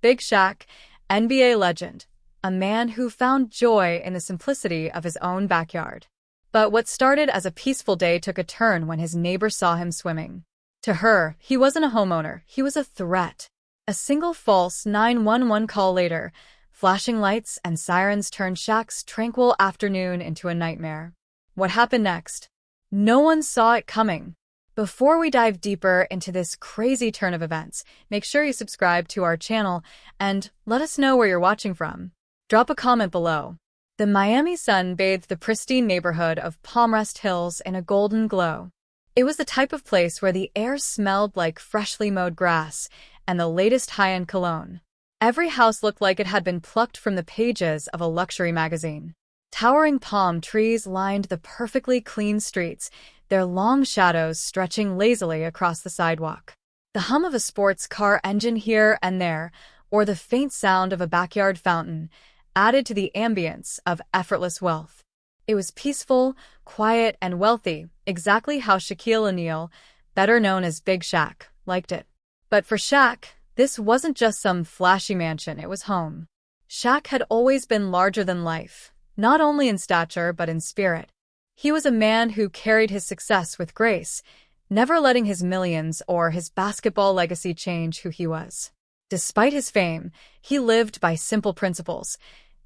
Big Shaq, NBA legend, a man who found joy in the simplicity of his own backyard. But what started as a peaceful day took a turn when his neighbor saw him swimming. To her, he wasn't a homeowner, he was a threat. A single false 911 call later, flashing lights and sirens turned Shaq's tranquil afternoon into a nightmare. What happened next? No one saw it coming. Before we dive deeper into this crazy turn of events, make sure you subscribe to our channel and let us know where you're watching from. Drop a comment below. The Miami sun bathed the pristine neighborhood of Palmrest Hills in a golden glow. It was the type of place where the air smelled like freshly mowed grass and the latest high-end cologne. Every house looked like it had been plucked from the pages of a luxury magazine. Towering palm trees lined the perfectly clean streets, their long shadows stretching lazily across the sidewalk. The hum of a sports car engine here and there, or the faint sound of a backyard fountain, added to the ambience of effortless wealth. It was peaceful, quiet, and wealthy, exactly how Shaquille O'Neal, better known as Big Shaq, liked it. But for Shaq, this wasn't just some flashy mansion, it was home. Shaq had always been larger than life, not only in stature but in spirit. He was a man who carried his success with grace, never letting his millions or his basketball legacy change who he was. Despite his fame, he lived by simple principles: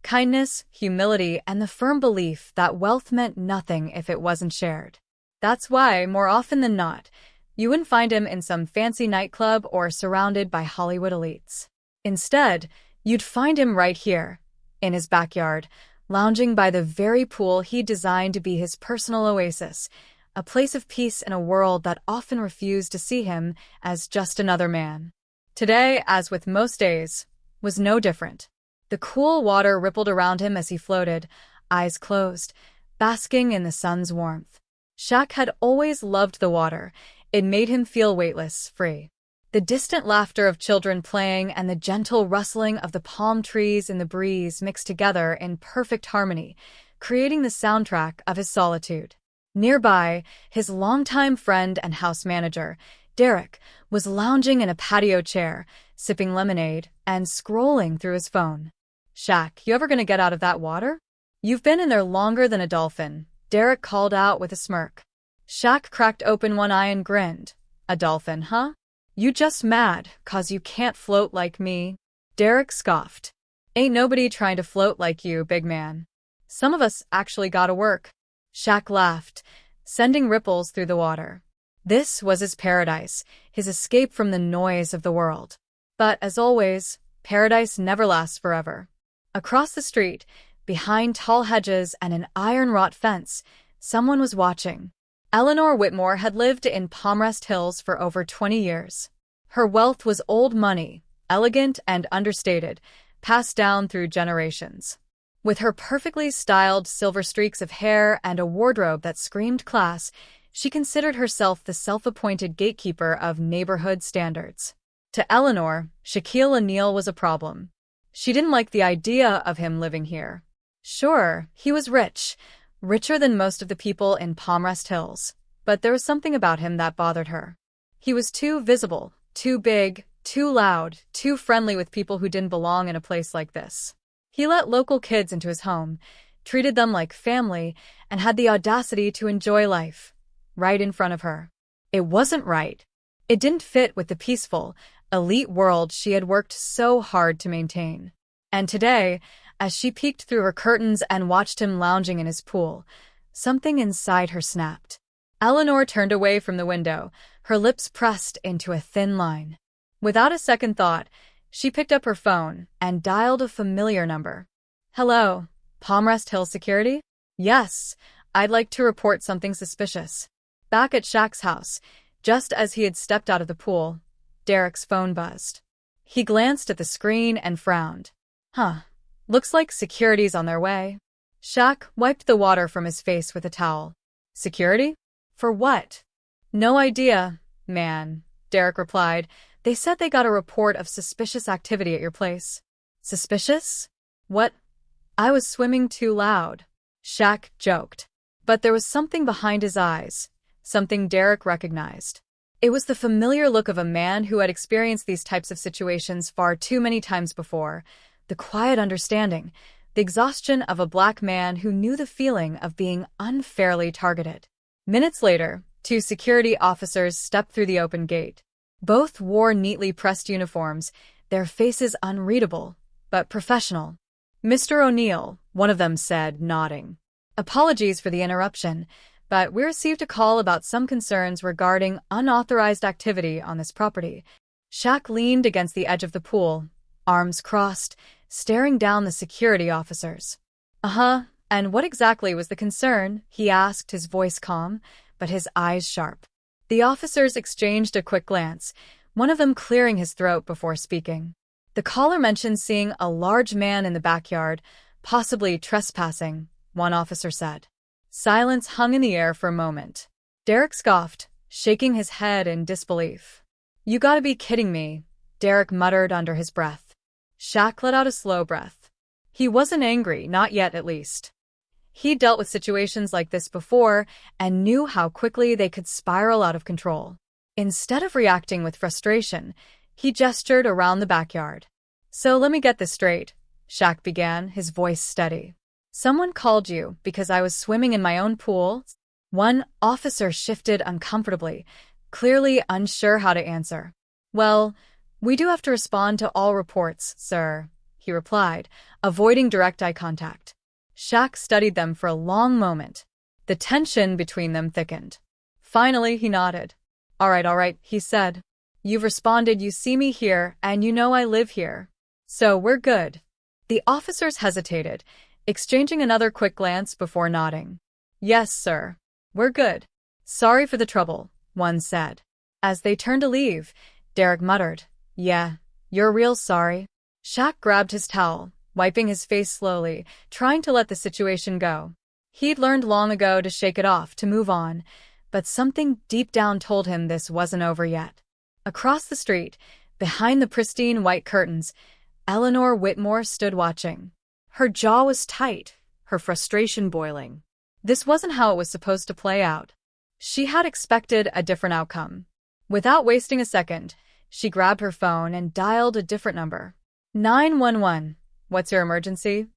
kindness, humility, and the firm belief that wealth meant nothing if it wasn't shared. That's why, more often than not, you wouldn't find him in some fancy nightclub or surrounded by Hollywood elites. Instead, you'd find him right here, in his backyard, lounging by the very pool he designed to be his personal oasis, a place of peace in a world that often refused to see him as just another man. Today, as with most days, was no different. The cool water rippled around him as he floated, eyes closed, basking in the sun's warmth. Shaq had always loved the water. It made him feel weightless, free. The distant laughter of children playing and the gentle rustling of the palm trees in the breeze mixed together in perfect harmony, creating the soundtrack of his solitude. Nearby, his longtime friend and house manager, Derek, was lounging in a patio chair, sipping lemonade and scrolling through his phone. "Shaq, you ever gonna get out of that water? You've been in there longer than a dolphin," Derek called out with a smirk. Shaq cracked open one eye and grinned. "A dolphin, huh? You just mad 'cause you can't float like me?" Derek scoffed. "Ain't nobody trying to float like you, big man. Some of us actually gotta work." Shaq laughed, sending ripples through the water. This was his paradise, his escape from the noise of the world. But as always, paradise never lasts forever. Across the street, behind tall hedges and an iron-wrought fence, someone was watching. Eleanor Whitmore had lived in Palmrest Hills for over 20 years. Her wealth was old money, elegant and understated, passed down through generations. With her perfectly styled silver streaks of hair and a wardrobe that screamed class, she considered herself the self-appointed gatekeeper of neighborhood standards. To Eleanor, Shaquille O'Neal was a problem. She didn't like the idea of him living here. Sure, he was rich, richer than most of the people in Palmrest Hills, but there was something about him that bothered her. He was too visible, too big, too loud, too friendly with people who didn't belong in a place like this. He let local kids into his home, treated them like family, and had the audacity to enjoy life right in front of her. It wasn't right. It didn't fit with the peaceful, elite world she had worked so hard to maintain. And today, as she peeked through her curtains and watched him lounging in his pool, something inside her snapped. Eleanor turned away from the window, her lips pressed into a thin line. Without a second thought, she picked up her phone and dialed a familiar number. "Hello, Palmrest Hill Security? Yes, I'd like to report something suspicious." Back at Shaq's house, just as he had stepped out of the pool, Derek's phone buzzed. He glanced at the screen and frowned. Looks like security's on their way." Shaq wiped the water from his face with a towel. "Security? For what?" "No idea, man," Derek replied. "They said they got a report of suspicious activity at your place." "Suspicious? What?" "I was swimming too loud," Shaq joked. But there was something behind his eyes, something Derek recognized. It was the familiar look of a man who had experienced these types of situations far too many times before, the quiet understanding, the exhaustion of a black man who knew the feeling of being unfairly targeted. Minutes later, two security officers stepped through the open gate. Both wore neatly pressed uniforms, their faces unreadable, but professional. "Mr. O'Neal," one of them said, nodding. "Apologies for the interruption, but we received a call about some concerns regarding unauthorized activity on this property." Shaq leaned against the edge of the pool, arms crossed, staring down the security officers. And what exactly was the concern?" he asked, his voice calm, but his eyes sharp. The officers exchanged a quick glance, one of them clearing his throat before speaking. "The caller mentioned seeing a large man in the backyard, possibly trespassing," one officer said. Silence hung in the air for a moment. Derek scoffed, shaking his head in disbelief. "You gotta be kidding me," Derek muttered under his breath. Shaq let out a slow breath. He wasn't angry, not yet at least. He dealt with situations like this before and knew how quickly they could spiral out of control. Instead of reacting with frustration, he gestured around the backyard. "So let me get this straight," Shaq began, his voice steady. "Someone called you because I was swimming in my own pool?" One officer shifted uncomfortably, clearly unsure how to answer. "Well, we do have to respond to all reports, sir," he replied, avoiding direct eye contact. Shaq studied them for a long moment. The tension between them thickened. Finally, he nodded. All right, he said. "You've responded, you see me here, and you know I live here. So we're good." The officers hesitated, exchanging another quick glance before nodding. "Yes, sir. We're good. Sorry for the trouble," one said. As they turned to leave, Derek muttered, "Yeah, you're real sorry." Shaq grabbed his towel, wiping his face slowly, trying to let the situation go. He'd learned long ago to shake it off, to move on, but something deep down told him this wasn't over yet. Across the street, behind the pristine white curtains, Eleanor Whitmore stood watching. Her jaw was tight, her frustration boiling. This wasn't how it was supposed to play out. She had expected a different outcome. Without wasting a second, she grabbed her phone and dialed a different number. 911. "What's your emergency?"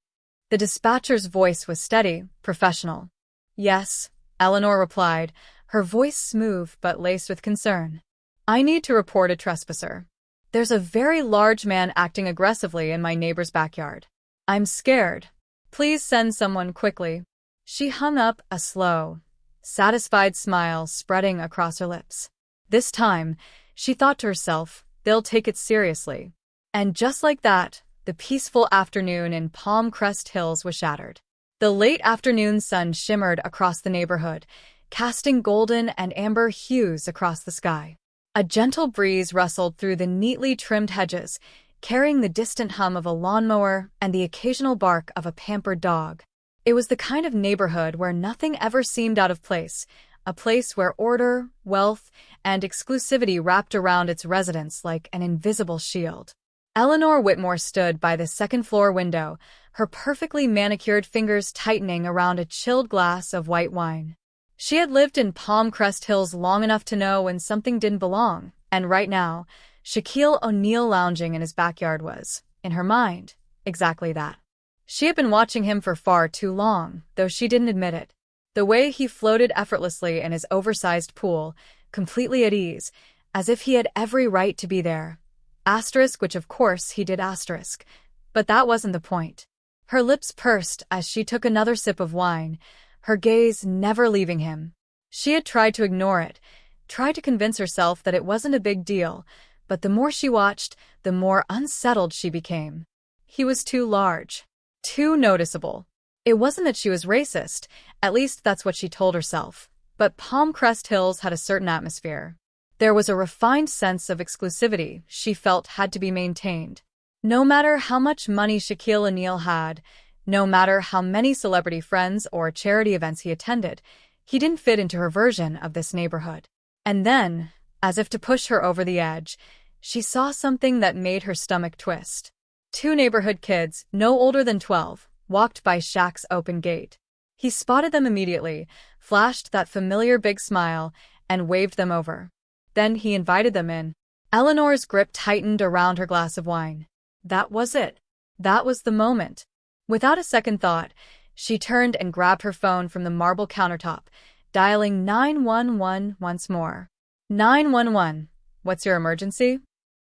The dispatcher's voice was steady, professional. "Yes," Eleanor replied, her voice smooth but laced with concern. "I need to report a trespasser. There's a very large man acting aggressively in my neighbor's backyard. I'm scared. Please send someone quickly." She hung up, a slow, satisfied smile spreading across her lips. This time, she thought to herself, they'll take it seriously. And just like that, the peaceful afternoon in Palm Crest Hills was shattered. The late afternoon sun shimmered across the neighborhood, casting golden and amber hues across the sky. A gentle breeze rustled through the neatly trimmed hedges, carrying the distant hum of a lawnmower and the occasional bark of a pampered dog. It was the kind of neighborhood where nothing ever seemed out of place, a place where order, wealth, and exclusivity wrapped around its residents like an invisible shield. Eleanor Whitmore stood by the second-floor window, her perfectly manicured fingers tightening around a chilled glass of white wine. She had lived in Palm Crest Hills long enough to know when something didn't belong, and right now, Shaquille O'Neal lounging in his backyard was, in her mind, exactly that. She had been watching him for far too long, though she didn't admit it. The way he floated effortlessly in his oversized pool, completely at ease, as if he had every right to be there. Asterisk, which of course he did asterisk. But that wasn't the point. Her lips pursed as she took another sip of wine, her gaze never leaving him. She had tried to ignore it, tried to convince herself that it wasn't a big deal, but the more she watched, the more unsettled she became. He was too large, too noticeable. It wasn't that she was racist, at least that's what she told herself, but Palm Crest Hills had a certain atmosphere. There was a refined sense of exclusivity she felt had to be maintained. No matter how much money Shaquille O'Neal had, no matter how many celebrity friends or charity events he attended, he didn't fit into her version of this neighborhood. And then, as if to push her over the edge, she saw something that made her stomach twist. Two neighborhood kids, no older than 12, walked by Shaq's open gate. He spotted them immediately, flashed that familiar big smile, and waved them over. Then he invited them in. Eleanor's grip tightened around her glass of wine. That was it. That was the moment. Without a second thought, she turned and grabbed her phone from the marble countertop, dialing 911 once more. 911. What's your emergency?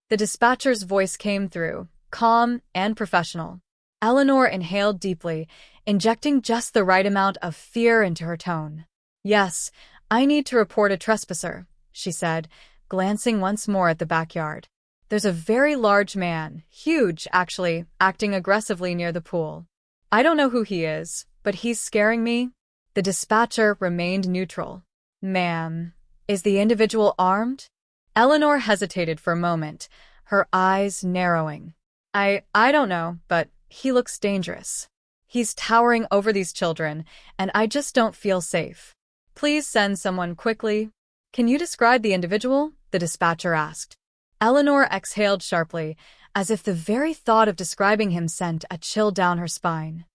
The dispatcher's voice came through, calm and professional. Eleanor inhaled deeply, injecting just the right amount of fear into her tone. Yes, I need to report a trespasser, she said, glancing once more at the backyard. There's a very large man, huge actually, acting aggressively near the pool. I don't know who he is, but he's scaring me. The dispatcher remained neutral. Ma'am, is the individual armed? Eleanor hesitated for a moment, her eyes narrowing. I don't know, but he looks dangerous. He's towering over these children, and I just don't feel safe. Please send someone quickly. Can you describe the individual? The dispatcher asked. Eleanor exhaled sharply, as if the very thought of describing him sent a chill down her spine.